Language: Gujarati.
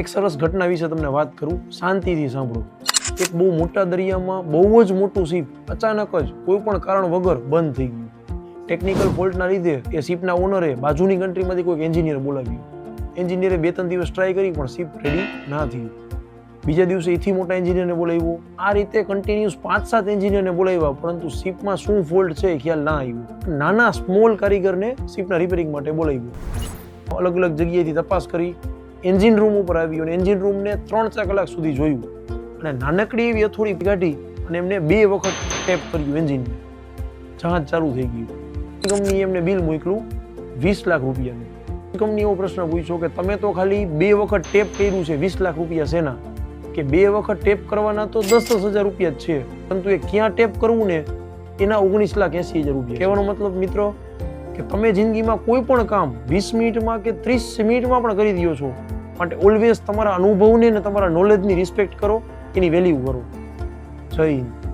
એક સરસ ઘટના વિશે તમને વાત કરું, શાંતિથી સાંભળો। એક બહુ મોટા દરિયામાં બહુ જ મોટું શિપ અચાનક જ કોઈ પણ કારણ વગર બંધ થઈ ગયું। ટેકનિકલ ફોલ્ટના લીધે એ શિપના ઓનરે બાજુની કન્ટ્રીમાંથી કોઈ એન્જિનિયર બોલાવ્યું। એન્જિનિયરે 2-3 દિવસ ટ્રાય કરી પણ શિપ રેડી ના થયું। બીજા દિવસે એથી મોટા એન્જિનિયરને બોલાવ્યો। આ રીતે કન્ટિન્યુઅસ 5-7 એન્જિનિયરને બોલાવ્યા, પરંતુ શિપમાં શું ફોલ્ટ છે એ ખ્યાલ ના આવ્યો। નાના સ્મોલ કારીગરને શિપના રિપેરિંગ માટે બોલાવ્યો। અલગ અલગ જગ્યાએથી તપાસ કરી, એન્જિન રૂમ ઉપર આવ્યો અને એન્જિન રૂમને 3-4 કલાક સુધી જોયું અને નાનકડી એવી હથોડી કાઢી અને એમને 2 વખત ટેપ કર્યું એન્જિનને। જહાજ ચાલુ થઈ ગયું। કંપનીએ એમને બિલ મોકલ્યું 20 લાખ રૂપિયાનું। કંપનીએ એવો પ્રશ્ન પૂછ્યો કે તમે તો ખાલી 2 વખત ટેપ કર્યું છે, 20 લાખ રૂપિયા શેના? કે 2 વખત ટેપ કરવાના તો 10,000 રૂપિયા જ છે, પરંતુ એ ક્યાં ટેપ કરવું ને એના 19,80,000 રૂપિયા। કહેવાનો મતલબ મિત્રો કે તમે જિંદગીમાં કોઈ પણ કામ 20 મિનિટમાં કે 30 મિનિટમાં પણ કરી દો છો, માટે ઓલવેઝ તમારા અનુભવને અને તમારા નોલેજની રિસ્પેક્ટ કરો, એની વેલ્યુ કરો। જય હિન્દ।